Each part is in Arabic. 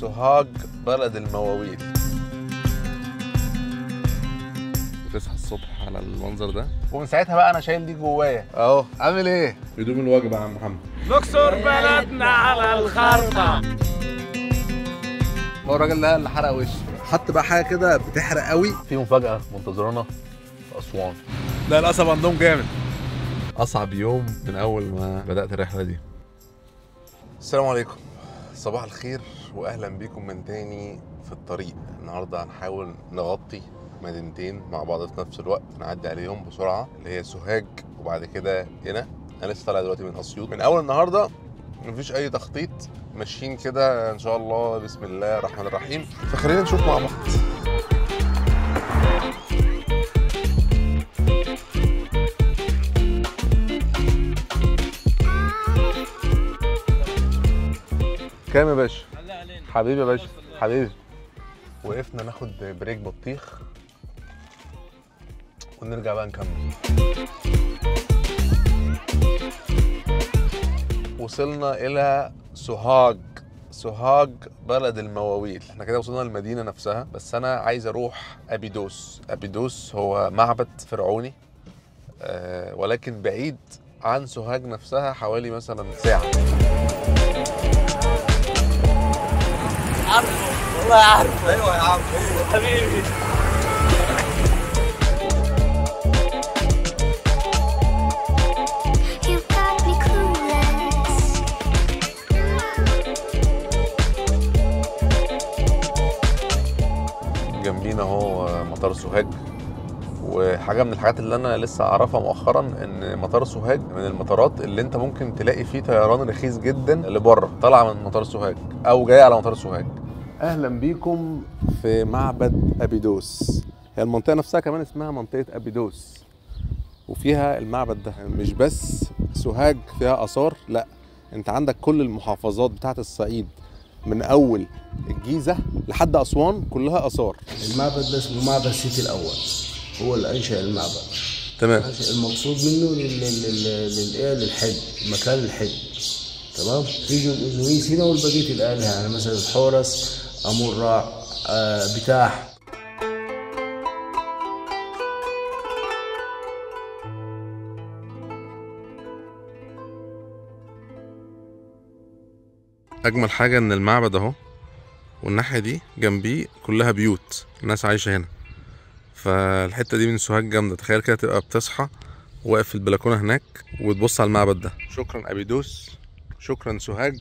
سوهاج بلد المواويل. تصحى الصبح على المنظر ده، ومن ساعتها بقى انا شايل دي جوايا اهو. عامل ايه؟ هدوم الوجبه يا عم محمد. الاقصر بلدنا على الخرطه. هو الراجل ده اللي حرق وشي، حط بقى حاجه كده بتحرق قوي. في مفاجاه منتظرانا في اسوان. لا القصب عندهم جامد. اصعب يوم من اول ما بدات الرحله دي. السلام عليكم، صباح الخير واهلا بيكم من تاني في الطريق. النهارده هنحاول نغطي مدينتين مع بعض في نفس الوقت، نعدي عليهم بسرعه، اللي هي سوهاج وبعد كده قنا. انا لسه طالع دلوقتي من اسيوط. من اول النهارده مفيش اي تخطيط، ماشيين كده ان شاء الله بسم الله الرحمن الرحيم. فخلينا نشوف مع بعض. كام يا باشا؟ حبيبي يا باشا، حبيبي. وقفنا ناخد بريك بطيخ ونرجع بقى نكمل. وصلنا إلى سوهاج. سوهاج بلد المواويل. احنا كده وصلنا المدينة نفسها، بس أنا عايز أروح أبيدوس. أبيدوس هو معبد فرعوني ولكن بعيد عن سوهاج نفسها حوالي مثلا ساعة. عارفه والله عارفه. ايوه يا عم حبيبي. جنبينا اهو مطار سوهاج. وحاجه من الحاجات اللي انا لسه اعرفها مؤخرا ان مطار سوهاج من المطارات اللي انت ممكن تلاقي فيه طيران رخيص جدا لبره طالعه من مطار سوهاج او جايه على مطار سوهاج. اهلا بيكم في معبد ابيدوس. هي المنطقه نفسها كمان اسمها منطقه ابيدوس وفيها المعبد ده. مش بس سوهاج فيها اثار، لا انت عندك كل المحافظات بتاعت الصعيد من اول الجيزه لحد اسوان كلها اثار. المعبد ده اسمه معبد سيتي الاول، هو اللي انشا المعبد. تمام. المقصود منه للحج، مكان الحج. تمام. في جزء زويس هنا والبقيه الالهه، يعني مثلا حورس، امون راع، بتاح. اجمل حاجه ان المعبد اهو والناحيه دي جنبيه كلها بيوت، الناس عايشه هنا. فالحته دي من سوهاج جامده. تخيل كده تبقى بتصحى واقف في البلكونه هناك وتبص على المعبد ده. شكرا ابيدوس، شكرا سوهاج.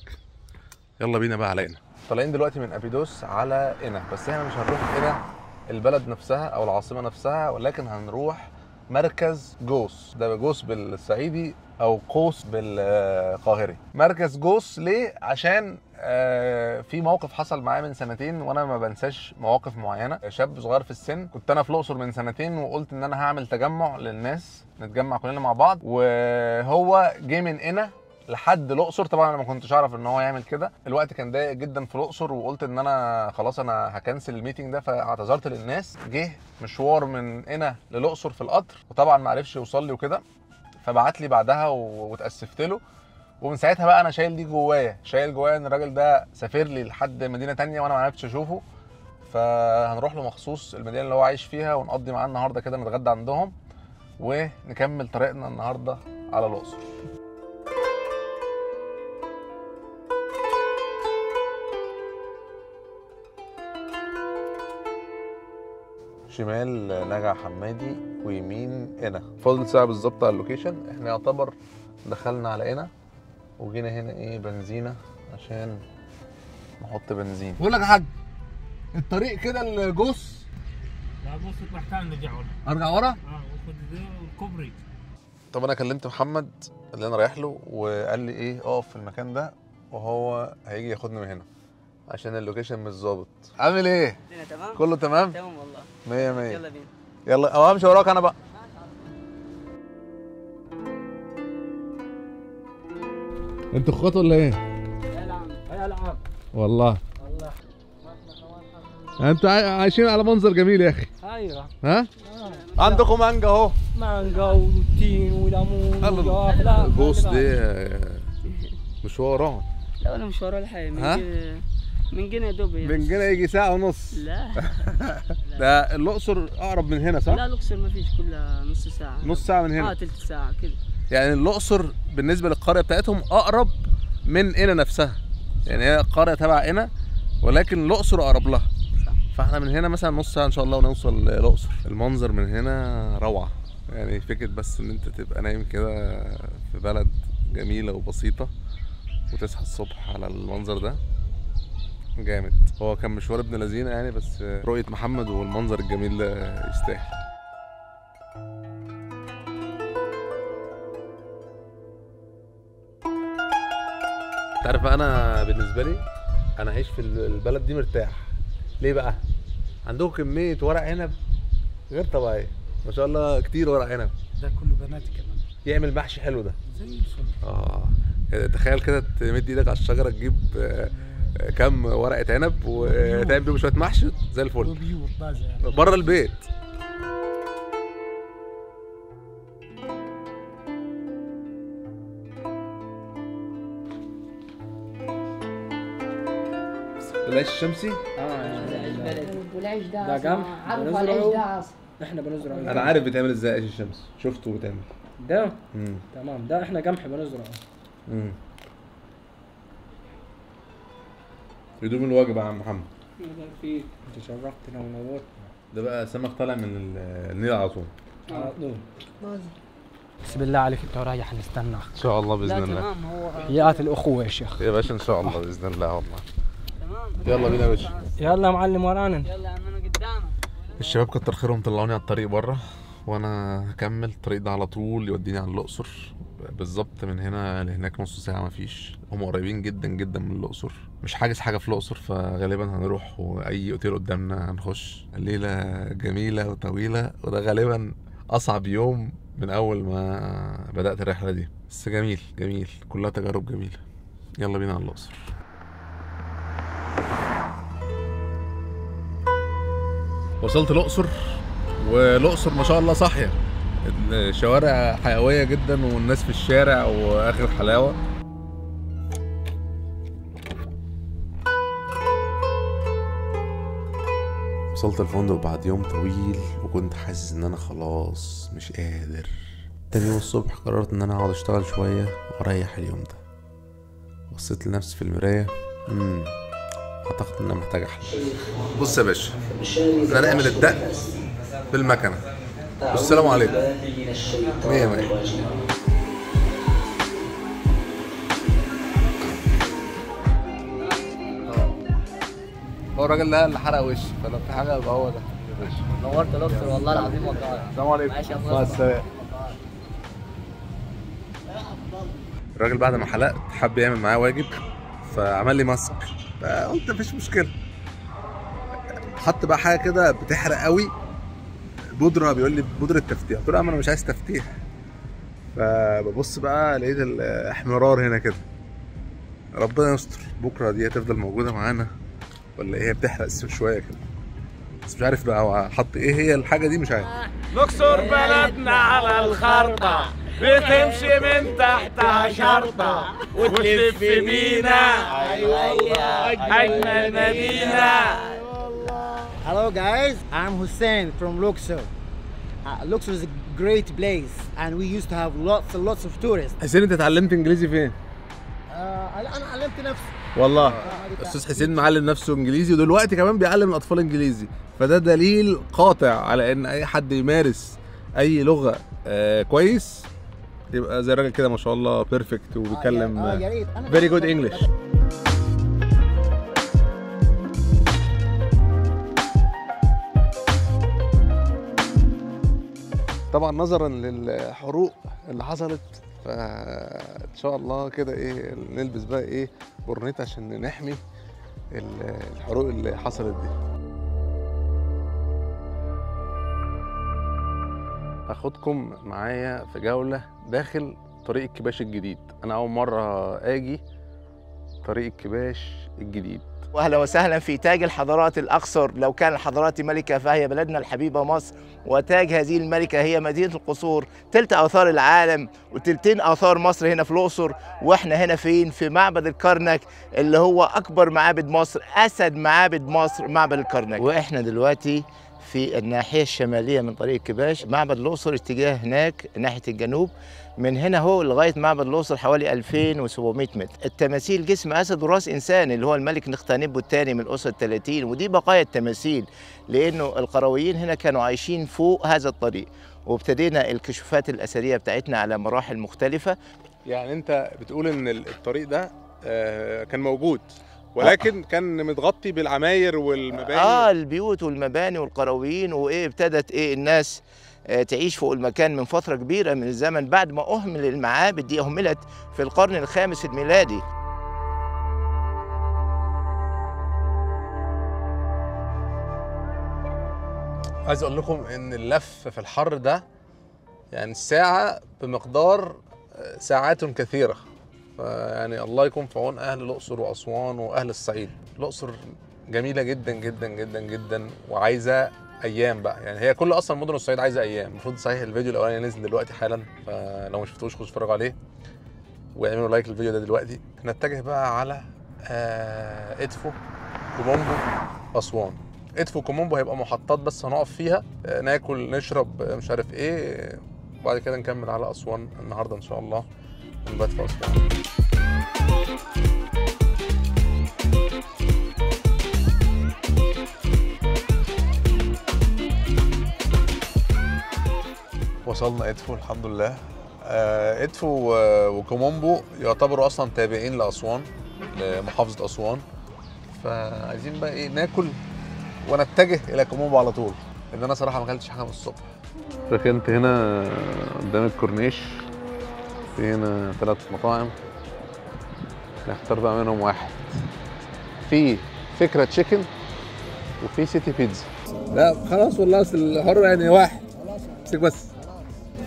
يلا بينا بقى على قنا. طالعين دلوقتي من ابيدوس على قنا، بس احنا مش هنروح قنا البلد نفسها او العاصمه نفسها، ولكن هنروح مركز جوس. ده جوس بالصعيدي او قوس بالقاهري. مركز جوس ليه؟ عشان في موقف حصل معايا من سنتين وانا ما بنساش مواقف معينه. شاب صغير في السن، كنت انا في الاقصر من سنتين وقلت ان انا هعمل تجمع للناس، نتجمع كلنا مع بعض، وهو جه من هنا لحد الاقصر. طبعا انا ما كنتش اعرف ان هو يعمل كده. الوقت كان ضيق جدا في الاقصر وقلت ان انا خلاص انا هكنسل الميتنج ده، فاعتذرت للناس. جه مشوار من هنا للاقصر في القطر وطبعا ما عرفش يوصل لي وكده، فبعت لي بعدها واتاسفت له. ومن ساعتها بقى انا شايل دي جوايا، شايل جوايا ان الراجل ده سافر لي لحد مدينه تانية وانا ما عرفتش اشوفه. فهنروح له مخصوص المدينه اللي هو عايش فيها ونقضي معاه النهارده كده، نتغدى عندهم ونكمل طريقنا النهارده على الاقصر. شمال نجع حمادي ويمين قنا. فاضل ساعه بالظبط على اللوكيشن. احنا يعتبر دخلنا على قنا وجينا هنا ايه بنزينه عشان نحط بنزين. بقول لك يا حاج، الطريق كده الجوس. لا بص محتاج نرجع ورا. ارجع ورا؟ وخد ده الكوبري. طب انا كلمت محمد اللي انا رايح له وقال لي ايه اقف في المكان ده وهو هيجي ياخدني من هنا عشان اللوكيشن مش ظابط. عامل ايه؟ الدنيا تمام؟ كله تمام؟ تمام والله. 100 100. يلا بينا. يلا او امشي وراك انا بقى. انتوا اخوات ولا ايه؟ يا العم والله والله انتوا عايشين على منظر جميل يا اخي. ايوه. ها؟ عندكم مانجا اهو. مانجا وتين وليمون وجوافه. الجوس دي مشوار. لا انا مش ورا الحقيقه. من جنة دوب يعني. من جنة يجي ساعة ونص. لا ده الأقصر أقرب من هنا صح؟ لا الأقصر ما فيش، كلها نص ساعة. نص ساعة من هنا. تلت ساعة كده. يعني الأقصر بالنسبة للقرية بتاعتهم أقرب من قنا نفسها. يعني هي قرية تبع قنا ولكن الأقصر أقرب لها. صح. فاحنا من هنا مثلا نص ساعة إن شاء الله ونوصل الأقصر. المنظر من هنا روعة. يعني فكرة بس إن أنت تبقى نايم كده في بلد جميلة وبسيطة وتصحى الصبح على المنظر ده جامد. هو كان مشوار ابن لذينه يعني، بس رؤية محمد والمنظر الجميل ده يستاهل. تعرف انا بالنسبه لي انا عايش في البلد دي مرتاح. ليه بقى؟ عندهم كميه ورق عنب غير طبيعيه ما شاء الله، كتير ورق عنب. ده كله بنات كمان. يعمل محشي حلو ده زي الفل. تخيل كده تمد ايدك على الشجره تجيب كام ورقه عنب وتعمل بيهم شويه محشي زي الفل. وبيور طازه يعني. بره البيت. العيش الشمسي؟ والعيش ده قمح عارف العيش ده اصلا. احنا بنزرعه. انا عارف بيتعمل ازاي عيش الشمس، شفته بيتعمل. ده تمام، ده احنا قمح بنزرعه. يدوم الواجب يا عم محمد. في انت شرفتنا ونورتنا. ده بقى سمك طالع من النيل على طول. على طول. بسم الله عليك انت رايح هنستناك ان شاء الله باذن الله. تمام. هو حياة الاخوه يا شيخ. يا باشا ان شاء الله باذن الله والله. تمام. يلا بينا يا باشا. يلا يا معلم ورانا. يلا يا عم انا قدامك. الشباب كتر خيرهم طلعوني على الطريق بره، وانا هكمل الطريق ده على طول يوديني على الاقصر. بالظبط من هنا لهناك نص ساعه مفيش. هم قريبين جدا جدا من الاقصر. مش حاجز حاجه في الاقصر، فغالبا هنروح واي اوتيل قدامنا هنخش. الليله جميله وطويله، وده غالبا اصعب يوم من اول ما بدات الرحله دي، بس جميل جميل، كلها تجارب جميله. يلا بينا على الاقصر. وصلت الاقصر، والاقصر ما شاء الله صاحيه. الشوارع حيويه جدا والناس في الشارع واخر حلاوه. وصلت الفندق بعد يوم طويل وكنت حاسس ان انا خلاص مش قادر. تاني يوم الصبح قررت ان انا اقعد اشتغل شويه واريح اليوم ده. بصيت لنفسي في المرايه، اعتقد ان انا محتاج احلم. بص يا باشا، انا نعمل الدق بالمكنه. والسلام عليكم. مية مية. هو الراجل ده اللي حرق وشي، فلو في حاجه يبقى هو ده. نورت الاقصر والله العظيم والله. السلام عليكم. ماشي يا مع السلامه. الراجل بعد ما حلقت حب يعمل معايا واجب، فعمل لي ماسك. فقلت مفيش مشكله. حط بقى حاجه كده بتحرق قوي، بودره، بيقول لي بودره تفتيح. قلت له يا عم انا مش عايز تفتيح. فببص بقى لقيت الاحمرار هنا كده. ربنا يستر، بكره دي هتفضل موجوده معانا ولا ايه؟ هي بتحرق شويه كده، بس مش عارف بقى هو حط ايه هي الحاجه دي، مش عارف. الاقصر بلدنا على الخرطة، بتمشي من تحتها شرطة وتلف بينا. أجمل مدينة. Hello guys, I'm Hussein from Luxor. Luxor is a great place and we used to have lots and lots of tourists. حسين انت اتعلمت انجليزي فين؟ أنا علمت نفسي. والله استاذ حسين معلم نفسه انجليزي، ودلوقتي كمان بيعلم الاطفال انجليزي، فده دليل قاطع على ان اي حد يمارس اي لغه كويس يبقى زي الراجل كده ما شاء الله بيرفكت وبيتكلم فيري جود انجلش. طبعا نظرا للحروق اللي حصلت فان شاء الله كده ايه نلبس بقى ايه برنيت عشان نحمي الحروق اللي حصلت دي. هاخدكم معايا في جولة داخل طريق الكباش الجديد. انا اول مرة اجي طريق الكباش الجديد. واهلا وسهلا في تاج الحضارات الاقصر. لو كان الحضارات ملكه فهي بلدنا الحبيبه مصر، وتاج هذه الملكه هي مدينه القصور، تلت اثار العالم وتلتين اثار مصر هنا في الاقصر. واحنا هنا فين؟ في معبد الكرنك اللي هو اكبر معابد مصر، اسد معابد مصر معبد الكرنك. واحنا دلوقتي في الناحيه الشماليه من طريق كباش. معبد الاقصر اتجاه هناك ناحيه الجنوب. من هنا هو لغايه معبد الاقصر حوالي 2700 متر. التماثيل جسم اسد وراس انسان اللي هو الملك نختانبو الثاني من الاسره 30، ودي بقايا التماثيل لانه القرويين هنا كانوا عايشين فوق هذا الطريق. وابتدينا الكشوفات الاثريه بتاعتنا على مراحل مختلفه. يعني انت بتقول ان الطريق ده كان موجود، ولكن كان متغطي بالعماير والمباني. البيوت والمباني والقرويين، وايه ابتدت الناس تعيش فوق المكان من فترة كبيرة من الزمن بعد ما أهمل المعابد دي. أهملت في القرن الخامس الميلادي. عايز أقول لكم إن اللف في الحر ده يعني الساعة بمقدار ساعات كثيرة. يعني الله يكون في عون أهل الأقصر وأسوان وأهل الصعيد. الأقصر جميلة جدا جدا جدا جدا، وعايزة ايام بقى. يعني هي كل اصلا مدن الصعيد عايزه ايام. المفروض صحيح الفيديو الاولاني نزل دلوقتي حالا، فلو ما شفتوش خشوا اتفرجوا عليه واعملوا لايك للفيديو ده دلوقتي. نتجه بقى على ادفو كومومبو اسوان. ادفو كومومبو هيبقى محطات بس هنقف فيها ناكل نشرب مش عارف ايه، وبعد كده نكمل على اسوان النهارده ان شاء الله ونبات في اسوان. وصلنا ادفو الحمد لله. ادفو وكومومبو يعتبروا اصلا تابعين لاسوان، لمحافظه اسوان. فعايزين بقى ايه ناكل ونتجه الى كومومبو على طول، لان انا صراحه ما اكلتش حاجه من الصبح. ركنت هنا قدام الكورنيش، في هنا 3 مطاعم نختار بقى منهم واحد. في فكره تشيكن وفي سيتي بيتزا. لا خلاص والله اصل الحر يعني واحد بس.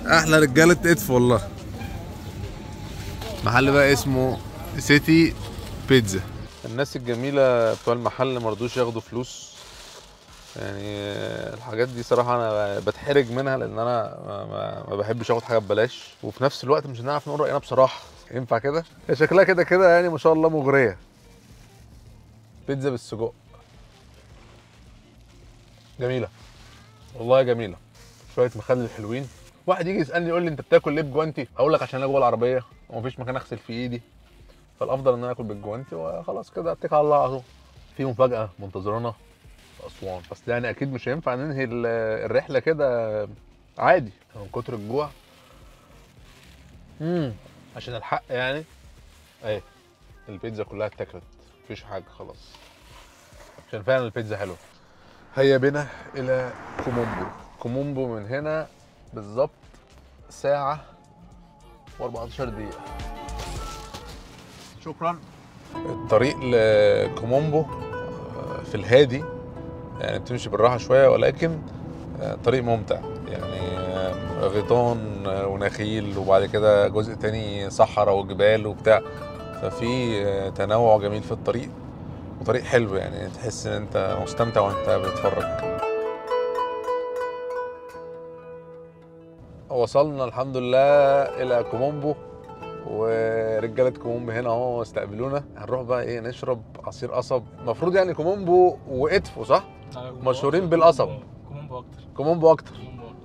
احلى رجاله ادفو والله. محل بقى اسمه سيتي بيتزا. الناس الجميله بتوع المحل ما رضوش ياخدوا فلوس. يعني الحاجات دي صراحه انا بتحرج منها، لان انا ما بحبش اخد حاجه ببلاش، وفي نفس الوقت مش هنعرف نقول راينا بصراحه. ينفع كده؟ هي شكلها كده كده يعني ما شاء الله مغريه. بيتزا بالسجق جميله والله جميله. شويه مخلل حلوين. واحد يجي يسالني يقول لي انت بتاكل ليه بجوانتي؟ اقول لك عشان انا جوه العربيه ومفيش مكان اغسل فيه ايدي، فالافضل ان انا اكل بالجوانتي وخلاص كده اتكل على الله على طول. في مفاجاه منتظرانا في اسوان، بس يعني اكيد مش هينفع ننهي الرحله كده عادي من كتر الجوع. عشان الحق يعني اهي البيتزا كلها اتاكلت، مفيش حاجه خلاص، عشان فعلا البيتزا حلوه. هيا بنا الى كومومبو. كومومبو من هنا بالظبط ساعة و14 دقيقة. شكرا. الطريق لكومومبو في الهادي، يعني بتمشي بالراحة شوية، ولكن طريق ممتع. يعني غيطان ونخيل، وبعد كده جزء تاني صحراء وجبال وبتاع، ففي تنوع جميل في الطريق، وطريق حلو يعني تحس ان انت مستمتع وانت بتتفرج. وصلنا الحمد لله الى كومومبو، ورجاله كومومبو هنا اهو استقبلونا. هنروح بقى ايه نشرب عصير قصب. المفروض يعني كومومبو وادفو صح؟ مشهورين بالقصب. كومومبو اكتر.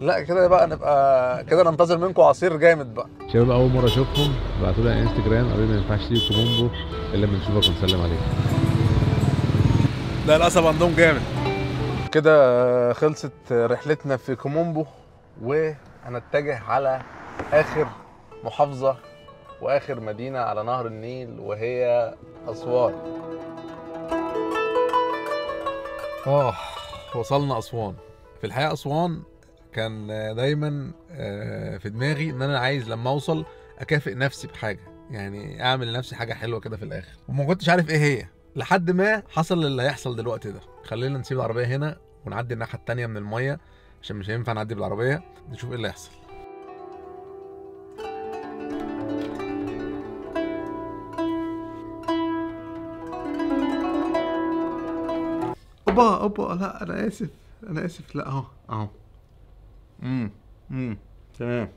لا كده بقى نبقى كده ننتظر منكم عصير جامد بقى. شباب اول مره اشوفهم بعتوا لي على انستجرام قالوا لي ما ينفعش تيجي كومومبو الا لما نشوفك ونسلم عليك. لا القصب عندهم جامد. كده خلصت رحلتنا في كومومبو، وهنتجه على اخر محافظه واخر مدينه على نهر النيل، وهي اسوان. وصلنا اسوان. في الحقيقه اسوان كان دايما في دماغي ان انا عايز لما اوصل اكافئ نفسي بحاجه، يعني اعمل لنفسي حاجه حلوه كده في الاخر، وما كنتش عارف ايه هي لحد ما حصل اللي هيحصل دلوقتي ده. خلينا نسيب العربيه هنا ونعدي الناحيه التانيه من الميه، عشان مش هينفع نعدي بالعربيه. نشوف ايه اللي هيحصل. اوبا لا انا اسف لا اهو تمام.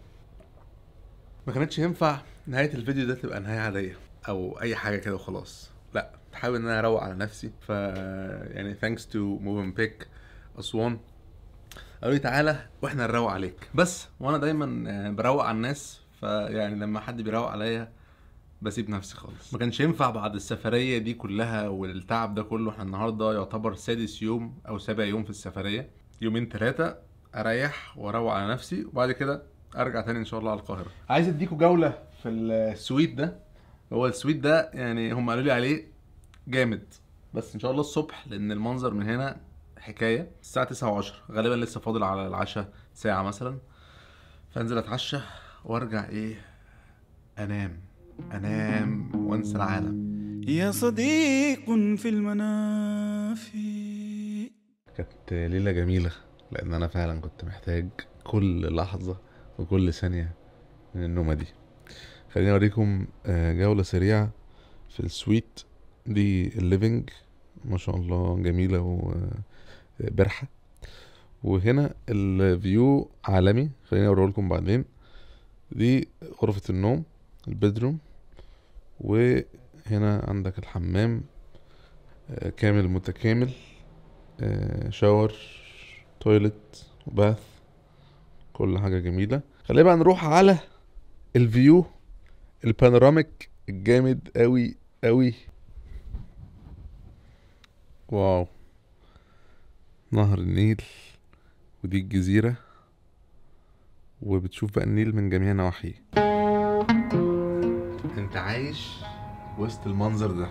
ما كانتش ينفع نهايه الفيديو ده تبقى نهايه عاديه او اي حاجه كده وخلاص، لا بحاول ان انا اروق على نفسي. ف يعني thanks to موفنبيك اسوان قالوا لي تعالى واحنا نروق عليك بس، وانا دايما بروق على الناس، فيعني لما حد بيروق عليا بسيب نفسي خالص. ما كانش ينفع بعد السفريه دي كلها والتعب ده كله. احنا النهارده يعتبر 6 يوم او 7 يوم في السفريه، 2-3 يوم اريح واروق على نفسي وبعد كده ارجع تاني ان شاء الله على القاهره. عايز اديكوا جوله في السويت ده. هو السويت ده يعني هم قالوا لي عليه جامد، بس ان شاء الله الصبح لان المنظر من هنا حكايه. الساعه 9:10 غالبا لسه فاضل على العشاء ساعه مثلا، فانزل اتعشى وارجع انام وانسى العالم. يا صديق في المنافي. كانت ليله جميله لان انا فعلا كنت محتاج كل لحظه وكل ثانيه من النومه دي. خليني اوريكم جوله سريعه في السويت دي. الليفينج ما شاء الله جميله وبرحه، وهنا الفيو عالمي. خليني اوريه لكم بعدين. دي غرفه النوم البيدروم، وهنا عندك الحمام كامل متكامل، شاور تويلت وباث، كل حاجه جميله. خلينا بقى نروح على الفيو البانوراميك الجامد قوي قوي. واو، نهر النيل ودي الجزيرة، وبتشوف بقى النيل من جميع نواحيه. انت عايش وسط المنظر ده.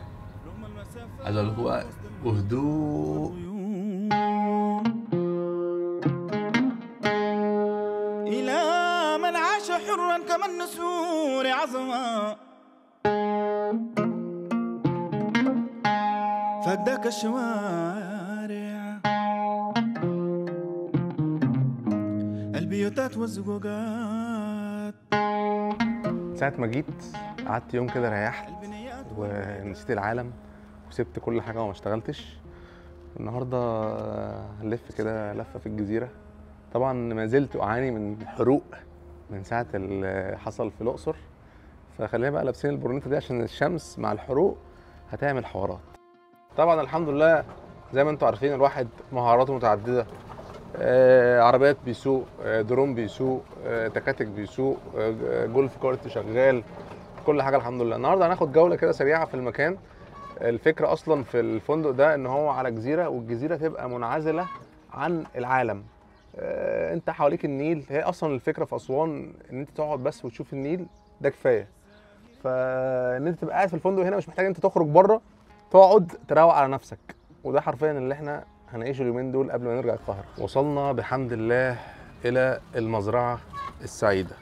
عايز اقول لكم بقى بهدوء. إلى من عاش حرا كما النسور عظما، فداك الشوارع البيوتات والزقوقات. ساعة ما جيت قعدت يوم كده ريحت ونسيت العالم وسبت كل حاجة وما اشتغلتش. النهاردة هنلف كده لفة في الجزيرة. طبعا ما زلت أعاني من حروق من ساعة اللي حصل في الأقصر، فخلينا بقى لابسين البرونيتا دي عشان الشمس مع الحروق هتعمل حوارات. طبعا الحمد لله زي ما انتم عارفين الواحد مهاراته متعددة. عربيات بيسوق، درون بيسوق، تكاتك بيسوق، جولف كارت شغال، كل حاجة الحمد لله. النهارده هناخد جولة كده سريعة في المكان. الفكرة أصلا في الفندق ده إن هو على جزيرة، والجزيرة تبقى منعزلة عن العالم. أنت حواليك النيل. هي أصلا الفكرة في أسوان إن أنت تقعد بس وتشوف النيل ده كفاية. فإن أنت تبقى قاعد في الفندق هنا مش محتاج أنت تخرج بره، تقعد تروق على نفسك. وده حرفيا اللي إحنا هنعيشه اليومين دول قبل ما نرجع القاهرة. وصلنا بحمد الله إلى المزرعة السعيدة.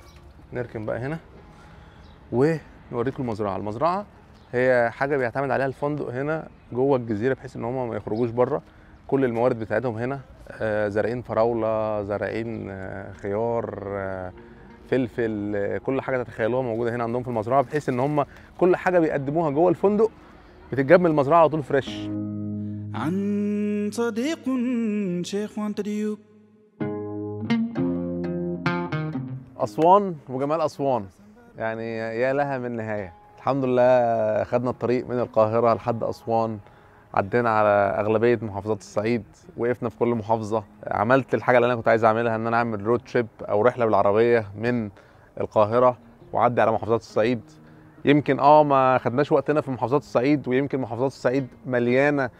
نركن بقى هنا ونوريكم المزرعة. المزرعة هي حاجة بيعتمد عليها الفندق هنا جوه الجزيرة بحيث ان هم ما يخرجوش بره. كل الموارد بتاعتهم هنا، زارعين فراولة، زارعين خيار، فلفل، كل حاجة تتخيلوها موجودة هنا عندهم في المزرعة، بحيث ان هم كل حاجة بيقدموها جوه الفندق بتتجاب من المزرعة على طول فريش. عن صديق شيخ وانت ديوب. أسوان وجمال أسوان يعني يا لها من نهاية. الحمد لله خدنا الطريق من القاهرة لحد أسوان، عدينا على أغلبية محافظات الصعيد، وقفنا في كل محافظة. عملت الحاجة اللي أنا كنت عايز أعملها، إن أنا أعمل رود تريب أو رحلة بالعربية من القاهرة وعدي على محافظات الصعيد. يمكن ما خدناش وقتنا في محافظات الصعيد، ويمكن محافظات الصعيد مليانة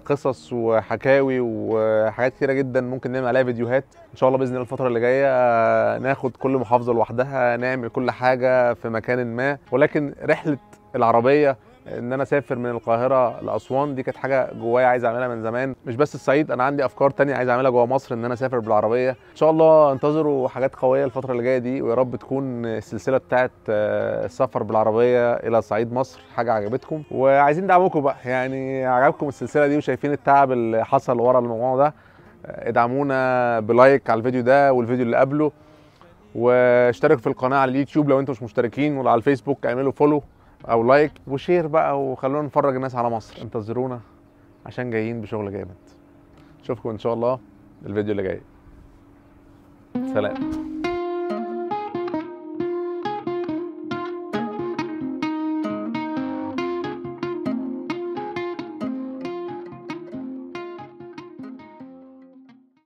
قصص وحكاوي وحاجات كتيرة جدا ممكن نعمل عليها فيديوهات. ان شاء الله باذن الله الفتره اللي جايه ناخد كل محافظه لوحدها، نعمل كل حاجه في مكان ما. ولكن رحله العربيه ان انا اسافر من القاهره لاسوان دي كانت حاجه جوايا عايز اعملها من زمان. مش بس الصعيد، انا عندي افكار تانية عايز اعملها جوا مصر، ان انا اسافر بالعربيه. ان شاء الله انتظروا حاجات قويه الفتره اللي جايه دي، ويا رب تكون السلسله بتاعه السفر بالعربيه الى صعيد مصر حاجه عجبتكم. وعايزين دعمكم بقى، يعني عجبكم السلسله دي وشايفين التعب اللي حصل ورا الموضوع ده، ادعمونا بلايك على الفيديو ده والفيديو اللي قبله، واشتركوا في القناه على اليوتيوب لو انتم مش مشتركين، وعلى الفيسبوك اعملوا فولو او لايك وشير بقى، وخلونا نفرج الناس على مصر. انتظرونا عشان جايين بشغل جامد. اشوفكم ان شاء الله الفيديو اللي جاي. سلام.